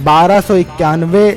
1291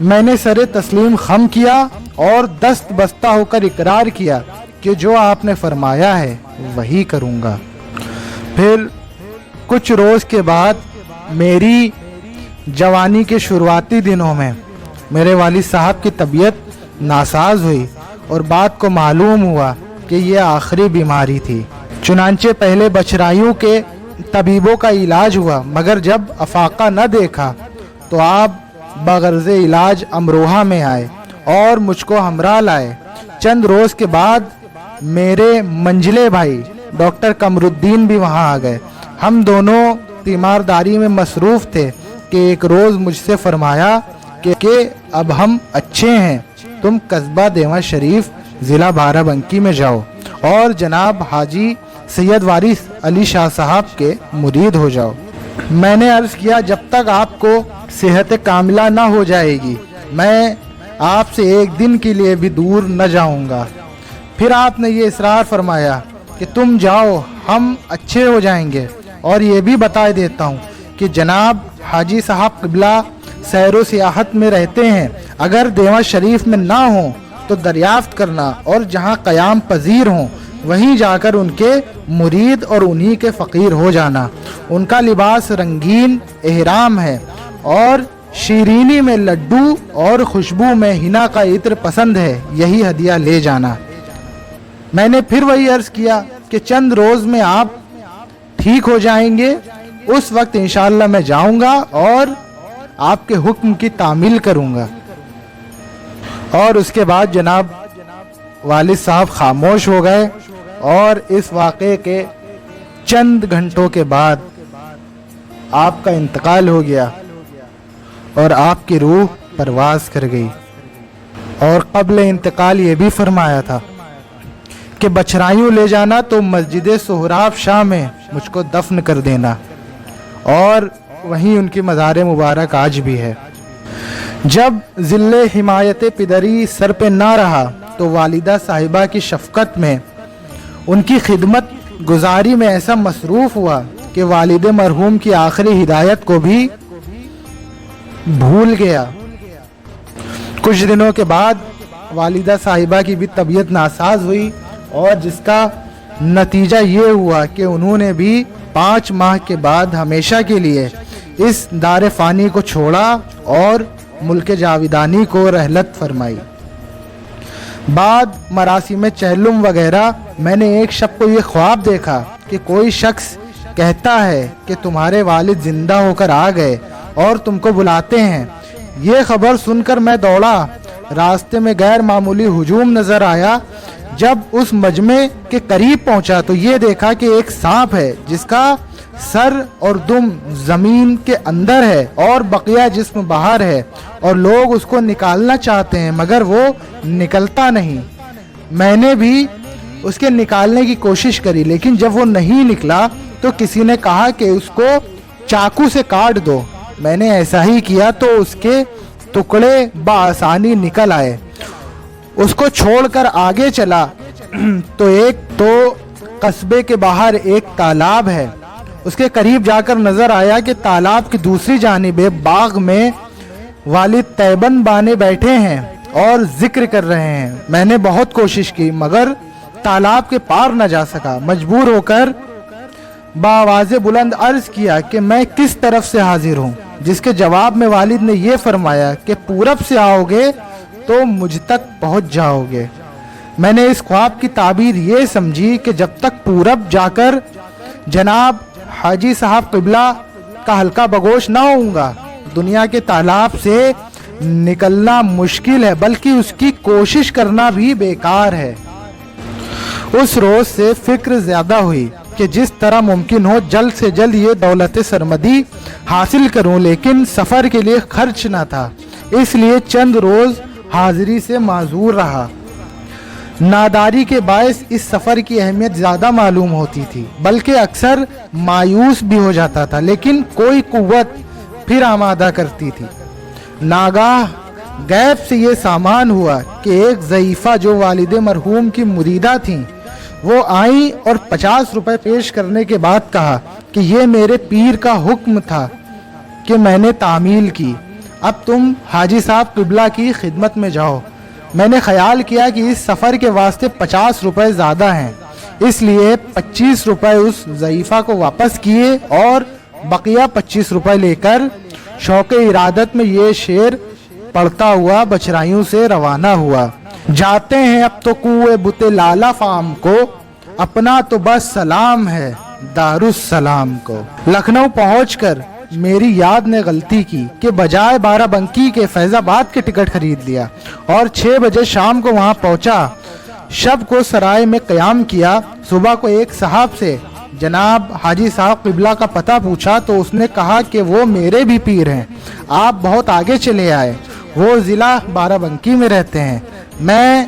میں نے سر تسلیم خم کیا اور دست بستہ ہو کر اقرار کیا کہ جو آپ نے فرمایا ہے وہی کروں گا۔ پھر کچھ روز کے بعد میری جوانی کے شروعاتی دنوں میں میرے والد صاحب کی طبیعت ناساز ہوئی اور بات کو معلوم ہوا کہ یہ آخری بیماری تھی۔ چنانچہ پہلے بچرائیوں کے طبیبوں کا علاج ہوا، مگر جب افاقہ نہ دیکھا تو آپ بغرض علاج امروہہ میں آئے اور مجھ کو ہمراہ لائے۔ چند روز کے بعد میرے منجلے بھائی ڈاکٹر قمر الدین بھی وہاں آ گئے۔ ہم دونوں تیمارداری میں مصروف تھے کہ ایک روز مجھ سے فرمایا کہ اب ہم اچھے ہیں، تم قصبہ دیواں شریف ضلع بارہ بنکی میں جاؤ اور جناب حاجی سید وارث علی شاہ صاحب کے مرید ہو جاؤ۔ میں نے عرض کیا جب تک آپ کو صحت کاملہ نہ ہو جائے گی میں آپ سے ایک دن کے لیے بھی دور نہ جاؤں گا۔ پھر آپ نے یہ اصرار فرمایا کہ تم جاؤ، ہم اچھے ہو جائیں گے۔ اور یہ بھی بتا دیتا ہوں کہ جناب حاجی صاحب قبلہ سیر و سیاحت میں رہتے ہیں، اگر دیواں شریف میں نہ ہوں تو دریافت کرنا اور جہاں قیام پذیر ہوں وہیں جا کر ان کے مرید اور انہی کے فقیر ہو جانا۔ ان کا لباس رنگین احرام ہے اور شیرینی میں لڈو اور خوشبو میں حنا کا عطر پسند ہے، یہی ہدیہ لے جانا۔ میں نے پھر وہی عرض کیا کہ چند روز میں آپ ٹھیک ہو جائیں گے، اس وقت انشاءاللہ میں جاؤں گا اور آپ کے حکم کی تعمیل کروں گا۔ اور اس کے بعد جناب والد صاحب خاموش ہو گئے اور اس واقعے کے چند گھنٹوں کے بعد آپ کا انتقال ہو گیا اور آپ کی روح پرواز کر گئی۔ اور قبل انتقال یہ بھی فرمایا تھا کہ بچرائیوں لے جانا تو مسجد سہراب شاہ میں مجھ کو دفن کر دینا، اور وہیں ان کی مزار مبارک آج بھی ہے۔ جب ذل حمایت پدری سر پہ نہ رہا تو والدہ صاحبہ کی شفقت میں ان کی خدمت گزاری میں ایسا مصروف ہوا کہ والد مرحوم کی آخری ہدایت کو بھی بھول گیا۔ کچھ دنوں کے بعد والدہ صاحبہ کی بھی طبیعت ناساز ہوئی اور جس کا نتیجہ یہ ہوا کہ انہوں نے بھی 5 ماہ کے بعد ہمیشہ کے لیے اس دار فانی کو چھوڑا اور ملک جاویدانی کو رحلت فرمائی۔ بعد مراسم چہلم وغیرہ میں نے ایک شب کو یہ خواب دیکھا کہ کوئی شخص کہتا ہے کہ تمہارے والد زندہ ہو کر آ گئے اور تم کو بلاتے ہیں۔ یہ خبر سن کر میں دوڑا، راستے میں غیر معمولی ہجوم نظر آیا۔ جب اس مجمع کے قریب پہنچا تو یہ دیکھا کہ ایک سانپ ہے جس کا سر اور دم زمین کے اندر ہے اور بقیہ جسم باہر ہے، اور لوگ اس کو نکالنا چاہتے ہیں مگر وہ نکلتا نہیں۔ میں نے بھی اس کے نکالنے کی کوشش کری لیکن جب وہ نہیں نکلا تو کسی نے کہا کہ اس کو چاقو سے کاٹ دو۔ میں نے ایسا ہی کیا تو اس کے ٹکڑے بآسانی نکل آئے۔ اس کو چھوڑ کر آگے چلا تو قصبے کے باہر ایک تالاب ہے۔ اس کے قریب جا کر نظر آیا کہ تالاب کی دوسری جانب باغ میں والد تیبند بانے بیٹھے ہیں اور ذکر کر رہے ہیں۔ میں نے بہت کوشش کی مگر تالاب کے پار نہ جا سکا۔ مجبور ہو کر بآواز بلند عرض کیا کہ میں کس طرف سے حاضر ہوں، جس کے جواب میں والد نے یہ فرمایا کہ پورب سے آؤ گے تو مجھ تک پہنچ جاؤ گے۔ میں نے اس خواب کی تعبیر یہ سمجھی کہ جب تک پورب جا کر جناب حاجی صاحب قبلہ کا حلقہ بگوش نہ ہوں گا دنیا کے تالاب سے نکلنا مشکل ہے، بلکہ اس کی کوشش کرنا بھی بیکار ہے۔ اس روز سے فکر زیادہ ہوئی کہ جس طرح ممکن ہو جلد سے جلد یہ دولت سرمدی حاصل کروں، لیکن سفر کے لیے خرچ نہ تھا، اس لیے چند روز حاضری سے معذور رہا۔ ناداری کے باعث اس سفر کی اہمیت زیادہ معلوم ہوتی تھی، بلکہ اکثر مایوس بھی ہو جاتا تھا، لیکن کوئی قوت پھر آمادہ کرتی تھی۔ ناگاہ غیب سے یہ سامان ہوا کہ ایک ضعیفہ جو والد مرحوم کی مریدہ تھیں وہ آئیں اور 50 روپے پیش کرنے کے بعد کہا کہ یہ میرے پیر کا حکم تھا کہ میں نے تعمیل کی، اب تم حاجی صاحب قبلہ کی خدمت میں جاؤ۔ میں نے خیال کیا کہ اس سفر کے واسطے 50 روپے زیادہ ہیں، اس لیے 25 روپے اس ضعیفہ کو واپس کیے اور بقیہ 25 روپے لے کر شوق ارادت میں یہ شعر پڑھتا ہوا بچرائیوں سے روانہ ہوا۔ جاتے ہیں اب تو کوئے بت لالا فام کو، اپنا تو بس سلام ہے دارالسلام کو۔ لکھنؤ پہنچ کر میری یاد نے غلطی کی کہ بجائے 12 بنکی کے فیض آباد کے ٹکٹ خرید لیا اور 6 بجے شام کو وہاں پہنچا۔ شب کو سرائے میں قیام کیا۔ صبح کو ایک صاحب سے جناب حاجی صاحب قبلہ کا پتہ پوچھا تو اس نے کہا کہ وہ میرے بھی پیر ہیں، آپ بہت آگے چلے آئے، وہ ضلع 12 بنکی میں رہتے ہیں۔ میں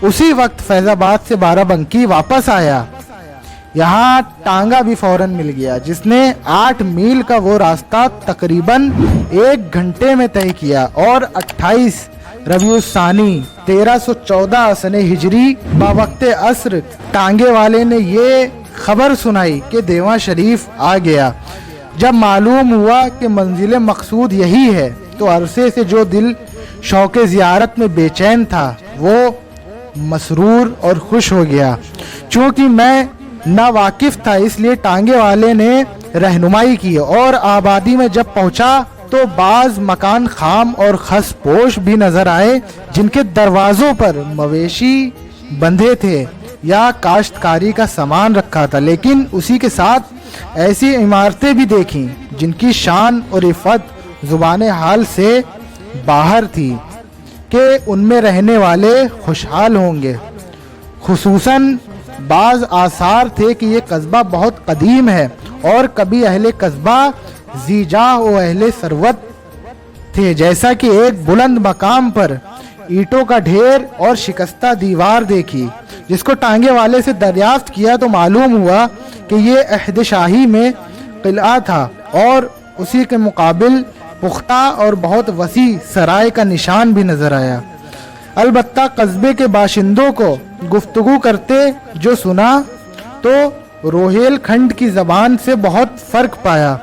اسی وقت فیض آباد سے 12 بنکی واپس آیا، یہاں ٹانگا بھی فوراً مل گیا، جس نے 8 میل کا وہ راستہ تقریباً 1 گھنٹے میں طے کیا اور 28 ربیع الثانی 1314 سن ہجری باوقت عصر ٹانگے والے نے یہ خبر سنائی کہ دیواں شریف آ گیا۔ جب معلوم ہوا کہ منزل مقصود یہی ہے تو عرصے سے جو دل شوق زیارت میں بے چین تھا وہ مسرور اور خوش ہو گیا۔ چونکہ میں ناواقف تھا اس لیے ٹانگے والے نے رہنمائی کی اور آبادی میں جب پہنچا تو بعض مکان خام اور خس پوش بھی نظر آئے جن کے دروازوں پر مویشی بندھے تھے یا کاشتکاری کا سامان رکھا تھا، لیکن اسی کے ساتھ ایسی عمارتیں بھی دیکھیں جن کی شان اور عفت زبان حال سے باہر تھی کہ ان میں رہنے والے خوشحال ہوں گے۔ خصوصاً بعض آثار تھے کہ یہ قصبہ بہت قدیم ہے اور کبھی اہل قصبہ ذیجاہ و اہل ثروت تھے، جیسا کہ ایک بلند مقام پر اینٹوں کا ڈھیر اور شکستہ دیوار دیکھی، جس کو ٹانگے والے سے دریافت کیا تو معلوم ہوا کہ یہ عہد شاہی میں قلعہ تھا اور اسی کے مقابل پختہ اور بہت وسیع سرائے کا نشان بھی نظر آیا۔ البتہ قصبے کے باشندوں کو گفتگو کرتے جو سنا تو روہیل کھنڈ کی زبان سے بہت فرق پایا،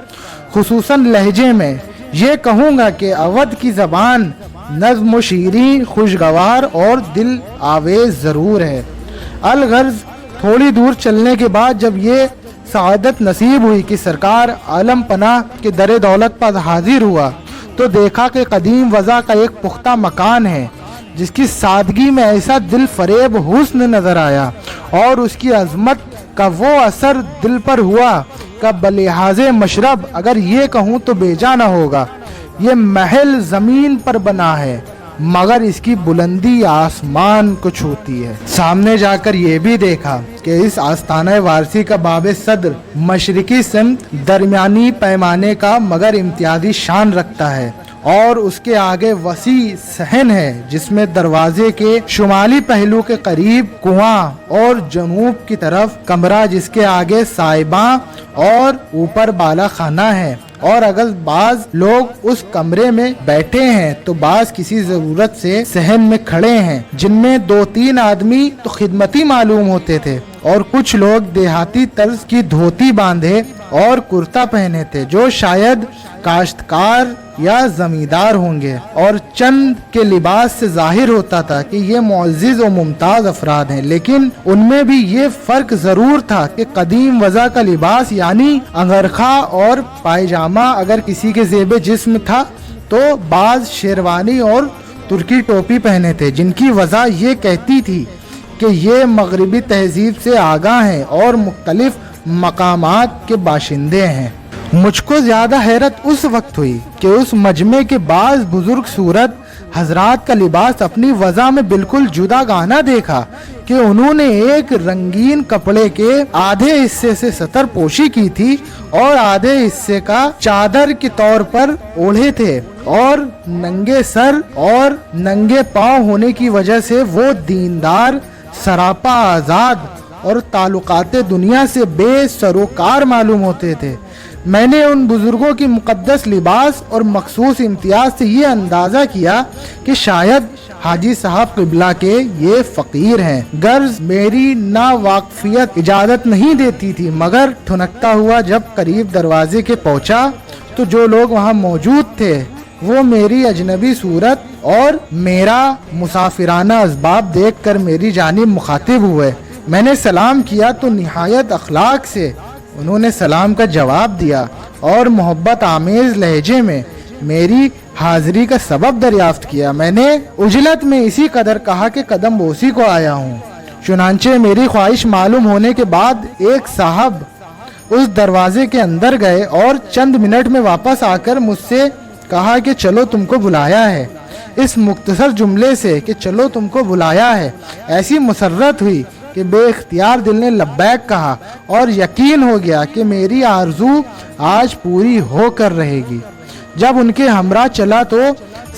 خصوصاً لہجے میں۔ یہ کہوں گا کہ اودھ کی زبان نظم و شیریں، خوشگوار اور دل آویز ضرور ہے۔ الغرض تھوڑی دور چلنے کے بعد جب یہ سعادت نصیب ہوئی کہ سرکار عالم پناہ کے در دولت پر حاضر ہوا تو دیکھا کہ قدیم وضع کا ایک پختہ مکان ہے جس کی سادگی میں ایسا دل فریب حسن نظر آیا اور اس کی عظمت کا وہ اثر دل پر ہوا کہ بلحاظ مشرب اگر یہ کہوں تو بے جا نہ ہوگا۔ یہ محل زمین پر بنا ہے مگر اس کی بلندی آسمان کو چھوتی ہے۔ سامنے جا کر یہ بھی دیکھا کہ اس آستانہ وارسی کا باب صدر مشرقی سمت درمیانی پیمانے کا مگر امتیازی شان رکھتا ہے اور اس کے آگے وسیع صحن ہے جس میں دروازے کے شمالی پہلو کے قریب کنواں اور جنوب کی طرف کمرہ جس کے آگے سائباں اور اوپر بالا خانہ ہے، اور اگر بعض لوگ اس کمرے میں بیٹھے ہیں تو بعض کسی ضرورت سے صحن میں کھڑے ہیں، جن میں 2-3 آدمی تو خدمتی معلوم ہوتے تھے اور کچھ لوگ دیہاتی طرز کی دھوتی باندھے اور کرتا پہنے تھے جو شاید کاشتکار یا زمیندار ہوں گے، اور چند کے لباس سے ظاہر ہوتا تھا کہ یہ معزز و ممتاز افراد ہیں، لیکن ان میں بھی یہ فرق ضرور تھا کہ قدیم وضع کا لباس یعنی انگرخا اور پائجامہ اگر کسی کے زیب جسم تھا تو بعض شیروانی اور ترکی ٹوپی پہنے تھے، جن کی وضع یہ کہتی تھی کہ یہ مغربی تہذیب سے آگاہ ہیں اور مختلف مقامات کے باشندے ہیں۔ مجھ کو زیادہ حیرت اس وقت ہوئی کہ اس مجمع کے بعض بزرگ صورت حضرات کا لباس اپنی وضع میں بالکل جدا گانا دیکھا کہ انہوں نے ایک رنگین کپڑے کے آدھے حصے سے ستر پوشی کی تھی اور آدھے حصے کا چادر کے طور پر اوڑھے تھے، اور ننگے سر اور ننگے پاؤں ہونے کی وجہ سے وہ دیندار، سراپا آزاد اور تعلقات دنیا سے بے سروکار معلوم ہوتے تھے۔ میں نے ان بزرگوں کی مقدس لباس اور مخصوص امتیاز سے یہ اندازہ کیا کہ شاید حاجی صاحب قبلہ کے یہ فقیر ہیں۔ غرض میری ناواقفیت اجازت نہیں دیتی تھی، مگر ٹھنکتا ہوا جب قریب دروازے کے پہنچا تو جو لوگ وہاں موجود تھے وہ میری اجنبی صورت اور میرا مسافرانہ اسباب دیکھ کر میری جانب مخاطب ہوئے۔ میں نے سلام کیا تو نہایت اخلاق سے انہوں نے سلام کا جواب دیا اور محبت آمیز لہجے میں میری حاضری کا سبب دریافت کیا۔ میں نے عجلت میں اسی قدر کہا کہ قدم بوسی کو آیا ہوں۔ چنانچہ میری خواہش معلوم ہونے کے بعد ایک صاحب اس دروازے کے اندر گئے اور چند منٹ میں واپس آ کر مجھ سے کہا کہ چلو تم کو بلایا ہے۔ اس مختصر جملے سے کہ چلو تم کو بلایا ہے ایسی مسرت ہوئی کہ بے اختیار دل نے لبیک کہا اور یقین ہو گیا کہ میری آرزو آج پوری ہو کر رہے گی۔ جب ان کے ہمراہ چلا تو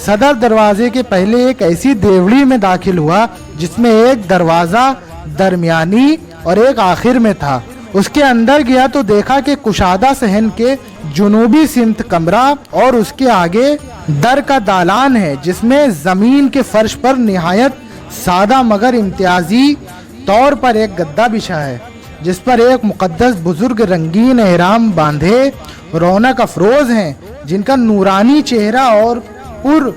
صدر دروازے کے پہلے ایک ایسی دیوڑی میں داخل ہوا جس میں ایک دروازہ درمیانی اور ایک آخر میں تھا۔ اس کے اندر گیا تو دیکھا کہ کشادہ صحن کے جنوبی سمت کمرہ اور اس کے آگے در کا دالان ہے جس میں زمین کے فرش پر نہایت سادہ مگر امتیازی طور پر ایک گدا بچھا ہے جس پر ایک مقدس بزرگ رنگین احرام باندھے رونق افروز ہیں جن کا نورانی چہرہ اور پر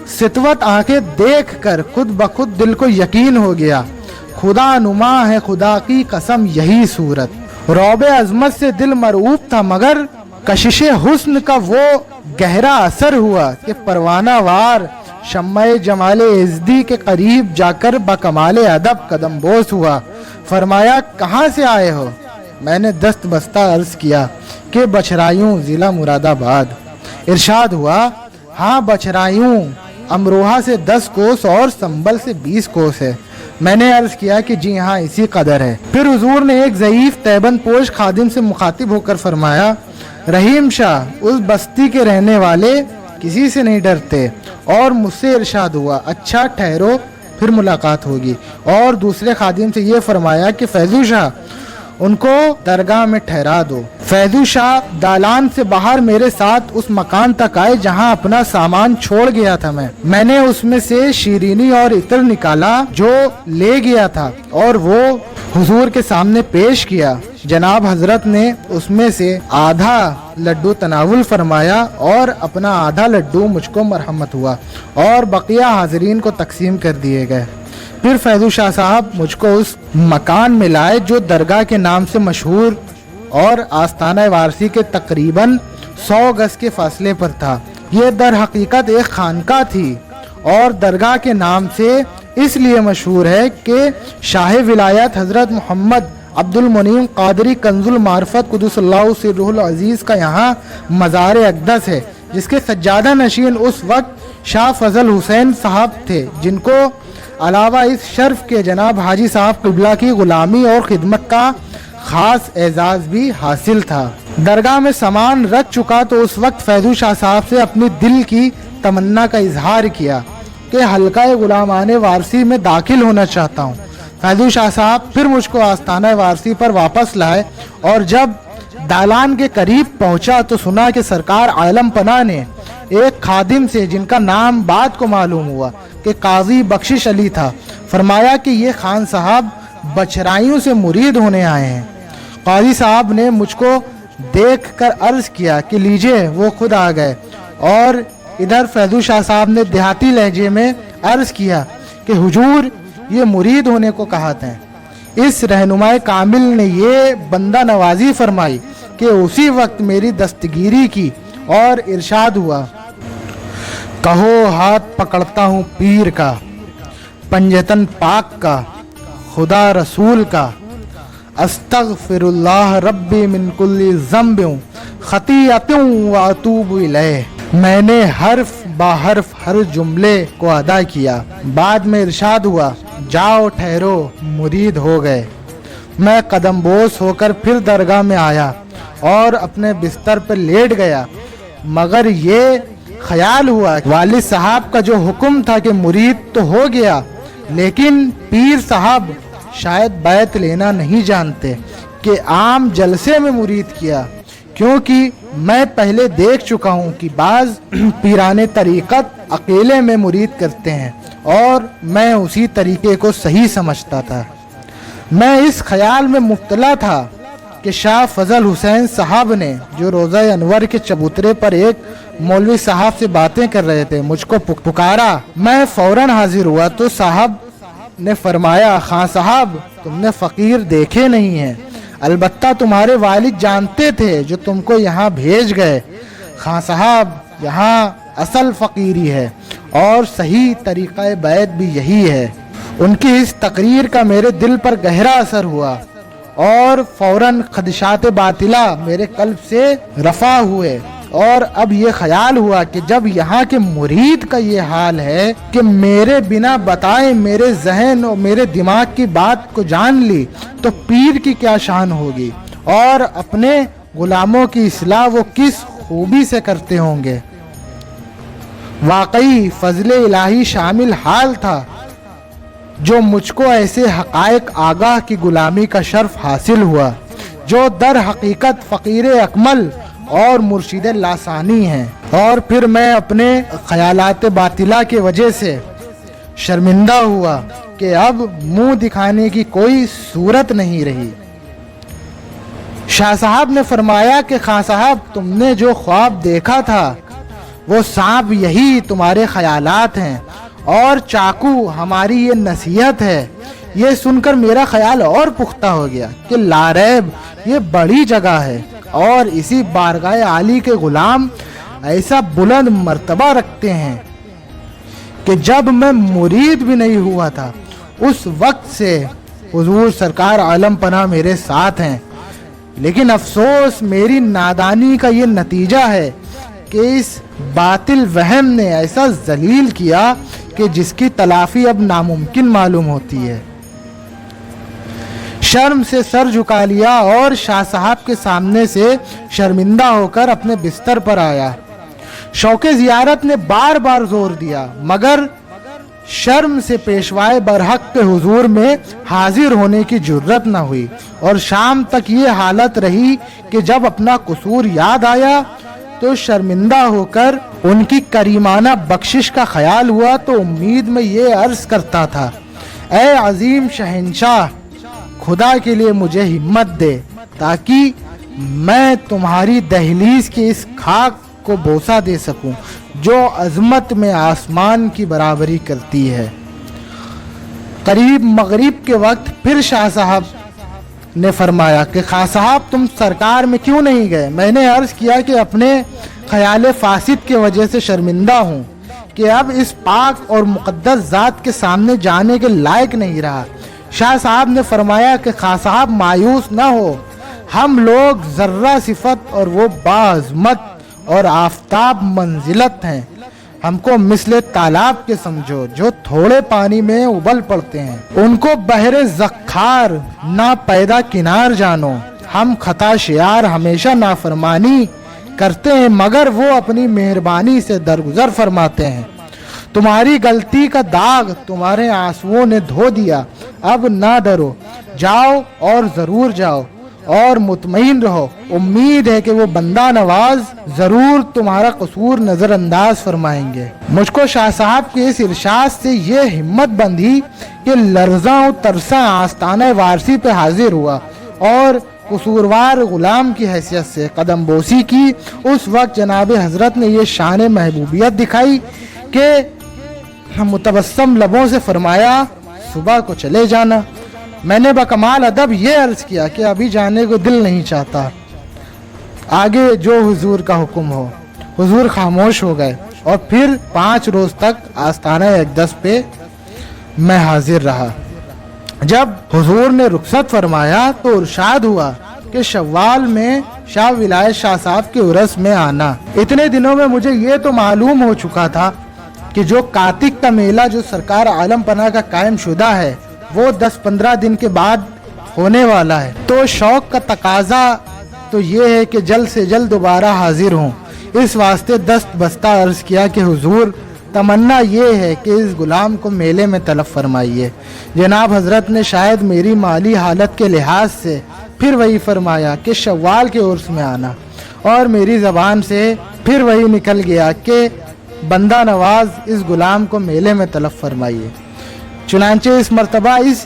ستوت آنکھیں دیکھ کر خود بخود دل کو یقین ہو گیا خدا نما ہے خدا کی قسم یہی صورت۔ رعب عظمت سے دل مرعوب تھا مگر کشش حسن کا وہ گہرا اثر ہوا کہ پروانہ وار شمع جمال عزدی کے قریب جا کر بکمال ادب قدم بوس ہوا۔ فرمایا کہاں سے آئے ہو؟ میں نے دست بستہ عرض کیا کہ بچھرائیوں ضلع مراد آباد۔ ارشاد ہوا ہاں بچھرائیوں امروہہ سے 10 کوس اور سنبل سے 20 کوس ہے۔ میں نے عرض کیا کہ جی ہاں اسی قدر ہے۔ پھر حضور نے ایک ضعیف تیبند پوش خادم سے مخاطب ہو کر فرمایا رحیم شاہ اس بستی کے رہنے والے کسی سے نہیں ڈرتے، اور مجھ سے ارشاد ہوا اچھا ٹھہرو پھر ملاقات ہوگی، اور دوسرے خادم سے یہ فرمایا کہ فیضو شاہ ان کو درگاہ میں ٹھہرا دو۔ فیضو شاہ دالان سے باہر میرے ساتھ اس مکان تک آئے جہاں اپنا سامان چھوڑ گیا تھا۔ میں نے اس میں سے شیرینی اور عطر نکالا جو لے گیا تھا اور وہ حضور کے سامنے پیش کیا۔ جناب حضرت نے اس میں سے آدھا لڈو تناول فرمایا اور اپنا آدھا لڈو مجھ کو مرحمت ہوا اور بقیہ حاضرین کو تقسیم کر دیے گئے۔ پھر فیضو شاہ صاحب مجھ کو اس مکان میں لائے جو درگاہ کے نام سے مشہور اور آستانہ وارسی کے تقریباً 100 گز کے فاصلے پر تھا۔ یہ در حقیقت ایک خانقاہ تھی اور درگاہ کے نام سے اس لیے مشہور ہے کہ شاہ ولایت حضرت محمد عبد المنعم قادری کنز المعرفت قدس اللہ سرہ العزیز کا یہاں مزار اقدس ہے جس کے سجادہ نشین اس وقت شاہ فضل حسین صاحب تھے جن کو علاوہ اس شرف کے جناب حاجی صاحب قبلہ کی غلامی اور خدمت کا خاص اعزاز بھی حاصل تھا۔ درگاہ میں سامان رکھ چکا تو اس وقت فیضو شاہ صاحب سے اپنی دل کی تمنا کا اظہار کیا کہ حلقہ غلامان وارسی میں داخل ہونا چاہتا ہوں۔ فیضو شاہ صاحب پھر مجھ کو آستانہ وارسی پر واپس لائے اور جب دالان کے قریب پہنچا تو سنا کہ سرکار عالم پناہ نے ایک خادم سے جن کا نام بعد کو معلوم ہوا کہ قاضی بخشش علی تھا فرمایا کہ یہ خان صاحب بچھرائیوں سے مرید ہونے آئے ہیں۔ قاضی صاحب نے مجھ کو دیکھ کر عرض کیا کہ لیجئے وہ خود آ گئے، اور ادھر فیضو شاہ صاحب نے دیہاتی لہجے میں عرض کیا کہ حضور یہ مرید ہونے کو کہتے ہیں۔ اس رہنمائے کامل نے یہ بندہ نوازی فرمائی کہ اسی وقت میری دستگیری کی اور ارشاد ہوا کہو ہاتھ پکڑتا ہوں پیر کا، پنجتن پاک کا، خدا رسول کا، استغفر اللہ ربی من کل ذنب خطیئۃ واتوب الیہ۔ میں نے حرف با حرف ہر جملے کو ادا کیا۔ بعد میں ارشاد ہوا جاؤ ٹھہرو مرید ہو گئے۔ میں قدم بوس ہو کر پھر درگاہ میں آیا اور اپنے بستر پر لیٹ گیا، مگر یہ خیال ہوا والد صاحب کا جو حکم تھا کہ مرید تو ہو گیا لیکن پیر صاحب شاید بیعت لینا نہیں جانتے کہ عام جلسے میں مرید کیا، کیونکہ میں پہلے دیکھ چکا ہوں کہ بعض پیران طریقت اکیلے میں مرید کرتے ہیں اور میں اسی طریقے کو صحیح سمجھتا تھا۔ میں اس خیال میں مبتلا تھا کہ شاہ فضل حسین صاحب نے جو روزہ انور کے چبوترے پر ایک مولوی صاحب سے باتیں کر رہے تھے مجھ کو پکارا۔ میں فوراً حاضر ہوا تو صاحب نے فرمایا، خان صاحب تم نے فقیر دیکھے نہیں ہیں، البتہ تمہارے والد جانتے تھے جو تم کو یہاں بھیج گئے۔ خان صاحب یہاں اصل فقیری ہے اور صحیح طریقہ بیعت بھی یہی ہے۔ ان کی اس تقریر کا میرے دل پر گہرا اثر ہوا اور فوراً خدشات باطلہ میرے قلب سے رفع ہوئے، اور اب یہ خیال ہوا کہ جب یہاں کے مرید کا یہ حال ہے کہ میرے بنا بتائے میرے ذہن اور میرے دماغ کی بات کو جان لی، تو پیر کی کیا شان ہوگی اور اپنے غلاموں کی اصلاح وہ کس خوبی سے کرتے ہوں گے۔ واقعی فضل الہی شامل حال تھا جو مجھ کو ایسے حقائق آگاہ کی غلامی کا شرف حاصل ہوا جو در حقیقت فقیر اکمل اور مرشد لاسانی ہیں، اور پھر میں اپنے خیالات باطلہ کی وجہ سے شرمندہ ہوا کہ اب منہ دکھانے کی کوئی صورت نہیں رہی۔ شاہ صاحب نے فرمایا کہ خان صاحب تم نے جو خواب دیکھا تھا وہ سانپ یہی تمہارے خیالات ہیں، اور چاقو ہماری یہ نصیحت ہے۔ یہ سن کر میرا خیال اور پختہ ہو گیا کہ لاریب یہ بڑی جگہ ہے، اور اسی بارگاہ عالی کے غلام ایسا بلند مرتبہ رکھتے ہیں کہ جب میں مرید بھی نہیں ہوا تھا اس وقت سے حضور سرکار عالم پناہ میرے ساتھ ہیں، لیکن افسوس میری نادانی کا یہ نتیجہ ہے کہ اس باطل وہم نے ایسا ذلیل کیا کہ جس کی تلافی اب ناممکن معلوم ہوتی ہے۔ شرم سے سر جھکا لیا اور شاہ صاحب کے سامنے سے شرمندہ ہو کر اپنے بستر پر آیا۔ شوق زیارت نے بار بار زور دیا مگر شرم سے پیشوائے برحق کے حضور میں حاضر ہونے کی جرت نہ ہوئی، اور شام تک یہ حالت رہی کہ جب اپنا قصور یاد آیا تو شرمندہ ہو کر ان کی کریمانہ بخشش کا خیال ہوا تو امید میں یہ عرض کرتا تھا، اے عظیم شہنشاہ خدا کے لیے مجھے ہمت دے تاکہ میں تمہاری دہلیز کی اس خاک کو بوسہ دے سکوں جو عظمت میں آسمان کی برابری کرتی ہے۔ قریب مغرب کے وقت پھر شاہ صاحب نے فرمایا کہ خان صاحب تم سرکار میں کیوں نہیں گئے؟ میں نے عرض کیا کہ اپنے خیال فاسد کی وجہ سے شرمندہ ہوں کہ اب اس پاک اور مقدس ذات کے سامنے جانے کے لائق نہیں رہا۔ شاہ صاحب نے فرمایا کہ خان صاحب مایوس نہ ہو، ہم لوگ ذرہ صفت اور وہ باعظمت اور آفتاب منزلت ہیں، ہم کو مثل تالاب کے سمجھو جو تھوڑے پانی میں ابل پڑتے ہیں، ان کو بحر زخار نہ پیدا کنار جانو، ہم خطا شیار ہمیشہ نافرمانی کرتے ہیں مگر وہ اپنی مہربانی سے درگزر فرماتے ہیں۔ تمہاری غلطی کا داغ تمہارے آنسوؤں نے دھو دیا، اب نہ ڈرو، جاؤ اور ضرور جاؤ اور مطمئن رہو، امید ہے کہ وہ بندہ نواز ضرور تمہارا قصور نظر انداز فرمائیں گے۔ مجھ کو شاہ صاحب کے اس ارشاد سے یہ ہمت بندھی کہ لرزاں و ترساں آستانہ وارسی پہ حاضر ہوا اور قصوروار غلام کی حیثیت سے قدم بوسی کی۔ اس وقت جناب حضرت نے یہ شان محبوبیت دکھائی کہ متبسم لبوں سے فرمایا صبح کو چلے جانا۔ میں نے بکمال ادب یہ عرض کیا کہ ابھی جانے کو دل نہیں چاہتا، آگے جو حضور کا حکم ہو۔ حضور خاموش ہو گئے اور پھر 5 روز تک آستانہ اقدس پہ میں حاضر رہا۔ جب حضور نے رخصت فرمایا تو ارشاد ہوا کہ شوال میں شاہ ولایت شاہ صاحب کے عرس میں آنا۔ اتنے دنوں میں مجھے یہ تو معلوم ہو چکا تھا کہ جو کاتک کا میلہ جو سرکار عالم پناہ کا قائم شدہ ہے وہ 10-15 دن کے بعد ہونے والا ہے، تو شوق کا تقاضا تو یہ ہے کہ جلد سے جلد دوبارہ حاضر ہوں۔ اس واسطے دست بستہ عرض کیا کہ حضور تمنا یہ ہے کہ اس غلام کو میلے میں طلب فرمائیے۔ جناب حضرت نے شاید میری مالی حالت کے لحاظ سے پھر وہی فرمایا کہ شوال کے عرس میں آنا، اور میری زبان سے پھر وہی نکل گیا کہ بندہ نواز اس غلام کو میلے میں طلب فرمائیے۔ چنانچہ اس مرتبہ اس